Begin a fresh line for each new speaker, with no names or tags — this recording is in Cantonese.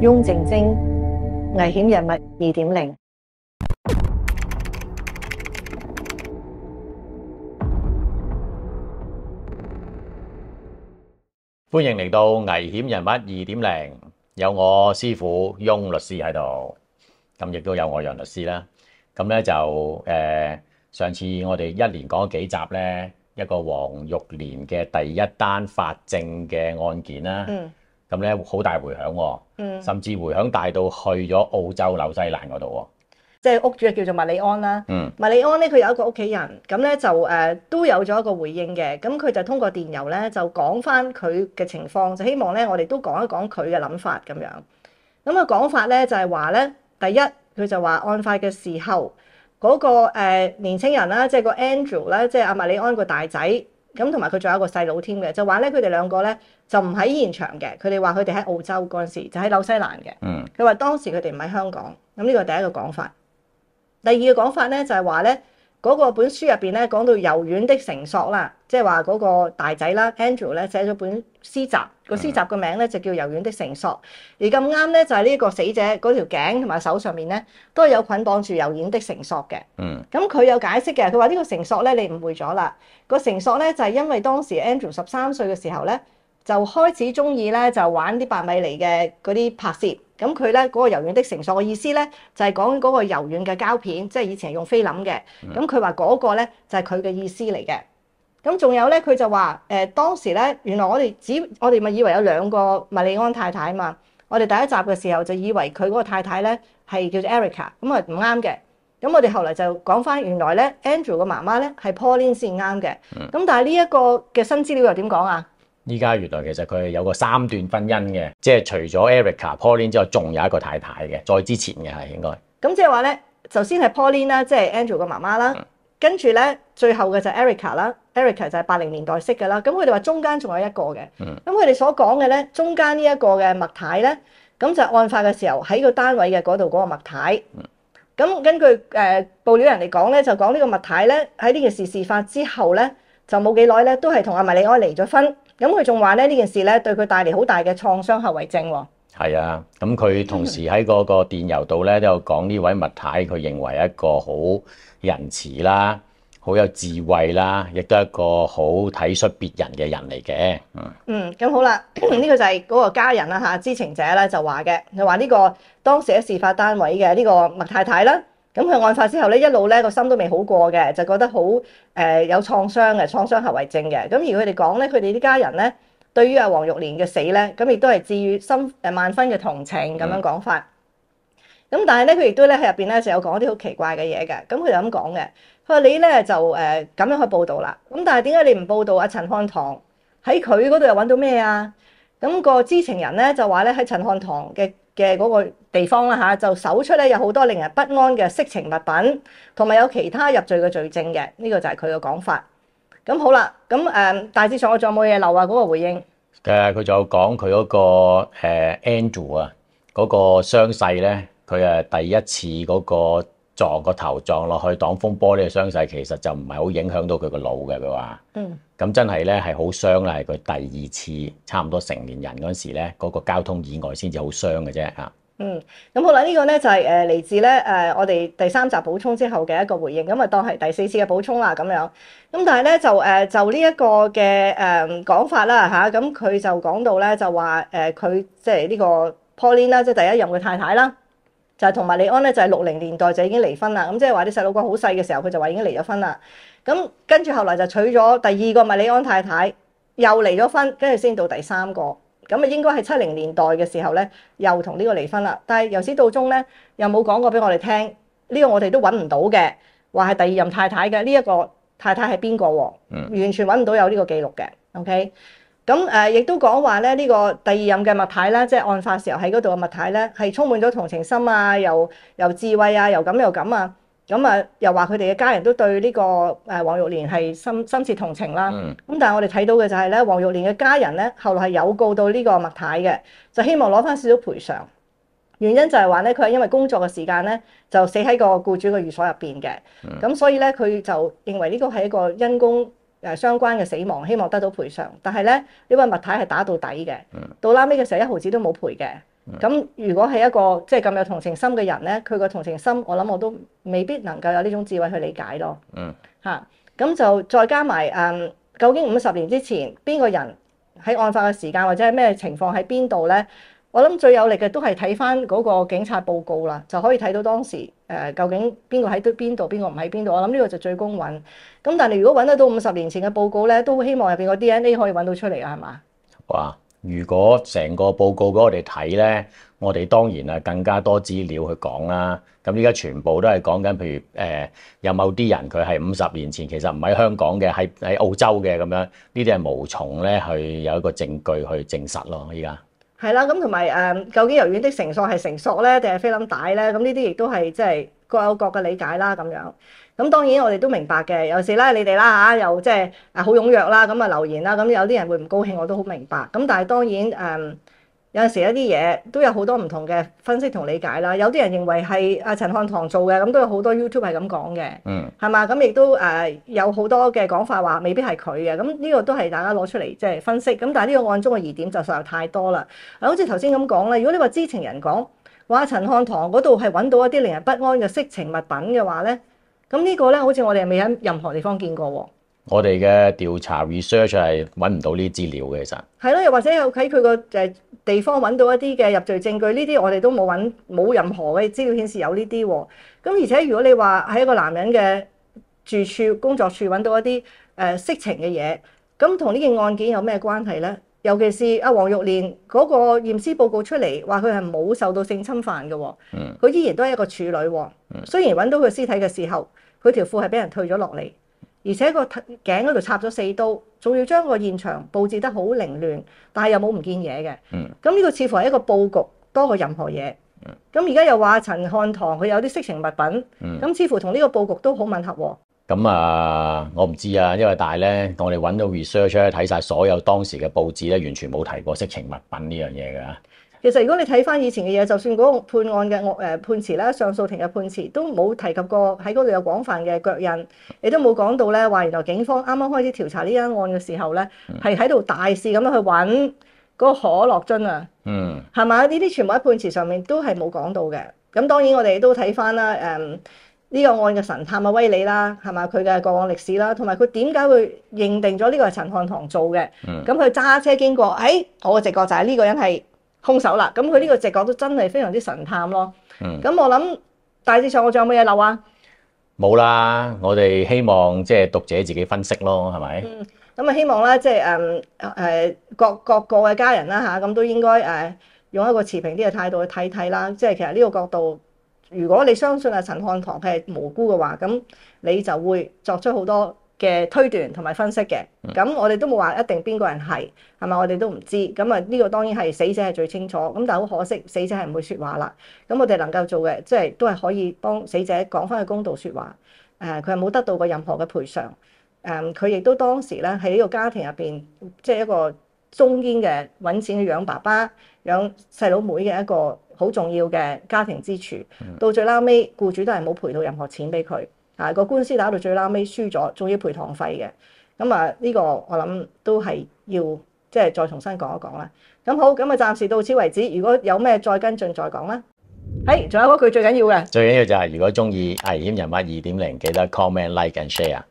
翁靜晶危險人物2.0。
歡迎嚟到危險人物2.0，有我師傅翁律師喺度，咁亦都有我楊律師啦。咁咧就上次我哋一連講咗幾集咧，一個黃玉蓮嘅第一單法證嘅案件啦。咁咧好大迴響喎，甚至迴響大到去咗澳洲、紐西蘭嗰度喎。
即係屋主叫做麥理安啦。麥理安咧，佢有一個屋企人，咁咧就都有咗一個回應嘅。咁佢就通過電郵咧，就講翻佢嘅情況，就希望咧我哋都講一講佢嘅諗法咁樣。咁啊講法咧就係話咧，第一佢就話案發嘅時候嗰個年青人啦，即係個 Andrew 咧，即係阿麥理安個大仔，咁同埋佢仲有一個細佬添嘅，就話咧佢哋兩個咧就唔喺現場嘅，佢哋話佢哋喺澳洲嗰陣時就喺紐西蘭嘅。佢話當時佢哋唔喺香港，咁呢個第一個講法。第二個講法咧就係話咧嗰個本書入邊咧講到柔軟的繩索啦，即係話嗰個大仔啦 Andrew 咧寫咗本詩集，個詩集個名咧就叫柔軟的繩索。而咁啱咧就係呢個死者嗰條頸同埋手上面咧都係有捆綁住柔軟的繩索嘅。咁佢有解釋嘅，佢話呢個繩索咧你誤會咗啦。個繩索咧就係因為當時 Andrew 13歲嘅時候咧就開始中意咧就玩啲8米厘嘅嗰啲拍攝。咁佢咧嗰個柔軟的繩索嘅意思咧，就係講嗰個柔軟嘅膠片，即係以前係用菲林嘅。咁佢話嗰個咧就係佢嘅意思嚟嘅。咁仲有咧，佢就話當時咧，原來我哋咪以為有兩個麥理安太太啊嘛。我哋第一集嘅時候就以為佢嗰個太太咧係叫做 Erica， 咁啊唔啱嘅。咁我哋後嚟就講翻，原來咧 Andrew 嘅媽媽咧係 Pauline 先啱嘅。咁但係呢一個嘅新資料又點講啊？
依家原來其實佢係有個3段婚姻嘅，即係除咗 Erica、Pauline 之外，仲有一個太太嘅，再之前嘅係應該。
咁即係話咧，首先係 Pauline 啦，即係 Andrew 個媽媽啦，跟住咧最後嘅就係 Erica 啦 ，Erica 就係80年代識嘅啦。咁佢哋話中間仲有一個嘅，咁佢哋所講嘅咧，中間呢一個嘅麥太咧，咁就案發嘅時候喺個單位嘅嗰度嗰個麥太。咁根據報料人嚟講咧，就講呢個麥太咧喺呢件事發之後咧，就冇幾耐咧都係同阿麥理安離咗婚。咁佢仲話咧呢件事咧對佢帶嚟好大嘅創傷後遺症喎。係
啊，咁佢同時喺嗰個電郵度咧都有講呢位麥太，佢認為一個好仁慈啦、好有智慧啦，亦都係一個好體恤別人嘅人嚟嘅。
咁好啦，呢個就係嗰個家人啦嚇，知情者咧就話嘅，佢話呢個當時喺事發單位嘅呢個麥太太啦。咁佢案發之後咧，一路咧個心都未好過嘅，就覺得好有創傷嘅創傷後遺症嘅。咁而佢哋講咧，佢哋啲家人咧對於阿黃玉蓮嘅死咧，咁亦都係至於萬分嘅同情咁樣講法。咁但係咧，佢亦都咧喺入邊咧就有講啲好奇怪嘅嘢嘅。咁佢就咁講嘅，佢話你咧就咁樣去報導啦。咁但係點解你唔報導阿陳漢堂喺佢嗰度又揾到咩啊？咁個知情人咧就話咧喺陳漢堂嘅嗰個地方啦嚇，就搜出咧有好多令人不安嘅色情物品，同埋有其他入罪嘅罪證嘅。呢個就係佢嘅講法。咁好啦，咁大致上我仲有冇嘢漏啊？嗰個回應
佢就講佢嗰個Andrew 啊，嗰個傷勢咧，佢第一次嗰個撞個頭撞落去擋風玻璃嘅傷勢，其實就唔係好影響到佢個腦嘅。佢話，咁真係咧係好傷啦，係佢第2次差唔多成年人嗰陣時咧，嗰個交通意外先至好傷嘅啫嚇。
咁好啦，呢個咧就係嚟自咧我哋第3集補充之後嘅一個回應，咁啊當係第4次嘅補充啦咁樣。咁但係咧就呢一個嘅講法啦嚇，咁佢就講到咧就話佢即係呢個 Pauline 啦，即係第一任嘅太太啦，就係同麥理安咧就係60年代就已經離婚啦。咁即係話啲細路哥好細嘅時候，佢就話已經離咗婚啦。咁跟住後來就娶咗第2個麥理安太太，又離咗婚，跟住先到第3個。咁啊應該係70年代嘅時候咧，又同呢個離婚啦。但係由始到終咧，又冇講過俾我哋聽，呢個我哋都揾唔到嘅，話係第2任太太嘅呢一個太太係邊個喎？完全揾唔到有呢個記錄嘅。OK，咁亦都講話咧，呢個第2任嘅麥太咧，即係案發時候喺嗰度嘅麥太咧，係充滿咗同情心啊，又智慧啊，又咁又咁啊。咁啊，又話佢哋嘅家人都對呢個黃玉蓮係深切同情啦。咁但係我哋睇到嘅就係咧，黃玉蓮嘅家人咧，後來係有告到呢個麥太嘅，就希望攞翻少少賠償。原因就係話咧，佢係因為工作嘅時間咧，就死喺個僱主嘅寓所入邊嘅。咁所以咧，佢就認為呢個係一個因公相關嘅死亡，希望得到賠償。但係咧，呢位麥太係打到底嘅，到拉尾嘅時候一毫子都冇賠嘅。咁如果係一個即係咁有同情心嘅人咧，佢個同情心，我諗我都未必能夠有呢種智慧去理解咯。咁就再加埋究竟50年之前邊個人喺案發嘅時間或者係咩情況喺邊度咧？我諗最有力嘅都係睇翻嗰個警察報告啦，就可以睇到當時究竟邊個喺邊度，邊個唔喺邊度。我諗呢個就最公允。咁但係如果揾得到50年前嘅報告咧，都希望入邊個 DNA 可以揾到出嚟啦，係嘛？
哇！如果成個報告俾我哋睇咧，我哋當然更加多資料去講啦。咁依家全部都係講緊，譬如有某啲人佢係50年前其實唔喺香港嘅，喺澳洲嘅咁樣，呢啲係無從咧去有一個證據去證實咯。依家
係啦，咁同埋究竟柔軟的繩索係繩索咧，定係菲林帶咧？咁呢啲亦都係即係各有各嘅理解啦，咁樣。咁當然我哋都明白嘅，有時咧你哋啦嚇，又即係好踴躍啦，咁留言啦，咁有啲人會唔高興，我都好明白。咁但係當然有陣時一啲嘢都有好多唔同嘅分析同理解啦。有啲人認為係阿陳漢堂做嘅，咁都有好多 YouTube 係咁講嘅，係嘛？咁亦都有好多嘅講法話未必係佢嘅。咁呢個都係大家攞出嚟即係分析。咁但係呢個案中嘅疑點就實在太多啦。好似頭先咁講啦，如果你話知情人講話陳漢堂嗰度係揾到一啲令人不安嘅色情物品嘅話咧，咁呢個咧好似我哋未喺任何地方見過喎。
我哋嘅調查 research 係揾唔到呢啲資料嘅，其實
係咯，又或者有喺佢個地方揾到一啲嘅入罪證據，呢啲我哋都冇任何嘅資料顯示有呢啲喎。咁而且如果你話喺一個男人嘅住處、工作處揾到一啲色情嘅嘢，咁同呢件案件有咩關係咧？尤其是阿黃玉蓮嗰個驗屍報告出嚟，話佢係冇受到性侵犯嘅喎，佢依然都係一個處女喎。雖然揾到佢屍體嘅時候，佢條褲係俾人退咗落嚟。而且個頸嗰度插咗4刀，仲要將個現場佈置得好凌亂，但係又冇唔見嘢嘅。咁呢個似乎係一個佈局多過任何嘢。咁而家又話陳漢堂佢有啲色情物品，咁似乎同呢個佈局都好吻合喎。
咁我唔知啊，因為但係咧，我哋揾到 research 咧，睇晒所有當時嘅報紙咧，完全冇提過色情物品呢樣嘢㗎。
其實如果你睇翻以前嘅嘢，就算嗰個判案嘅判詞啦、上訴庭嘅判詞都冇提及過喺嗰度有廣泛嘅腳印，亦都冇講到咧話原來警方啱啱開始調查呢單案嘅時候咧，係喺度大肆咁樣去揾嗰個可樂樽啊，係嘛？呢啲全部喺判詞上面都係冇講到嘅。咁當然我哋都睇翻啦，呢個案嘅神探威利啦，係嘛？佢嘅過往歷史啦，同埋佢點解會認定咗呢個係陳漢堂做嘅？咁佢揸車經過，我嘅直覺就係呢個人係兇手啦，咁佢呢個直覺都真係非常之神探咯。咁我諗大致上我仲有冇嘢漏啊？
冇啦，我哋希望即係讀者自己分析咯，係咪？
咁啊希望咧即係各個嘅家人啦嚇，咁都應該用一個持平啲嘅態度去睇睇啦。即係其實呢個角度，如果你相信陳漢堂係無辜嘅話，咁你就會作出好多嘅推斷同埋分析嘅。咁我哋都冇話一定邊個人係咪？我哋都唔知。咁呢個當然係死者係最清楚。咁但係好可惜，死者係唔會説話啦。咁我哋能夠做嘅，即係都係可以幫死者講翻佢公道説話。佢係冇得到過任何嘅賠償。佢亦都當時咧喺呢個家庭入邊，即係一個中堅嘅揾錢去養爸爸、養細佬妹嘅一個好重要嘅家庭支柱。到最撈尾，僱主都係冇賠到任何錢俾佢。個官司打到最撈尾輸咗，仲要賠堂費嘅。咁呢個我諗都係要即係再重新講一講啦。咁好，咁暫時到此為止。如果有咩再跟進再講啦。仲有嗰句最緊要嘅，
最緊要就係如果中意危險人物2.0，記得 comment、like and share。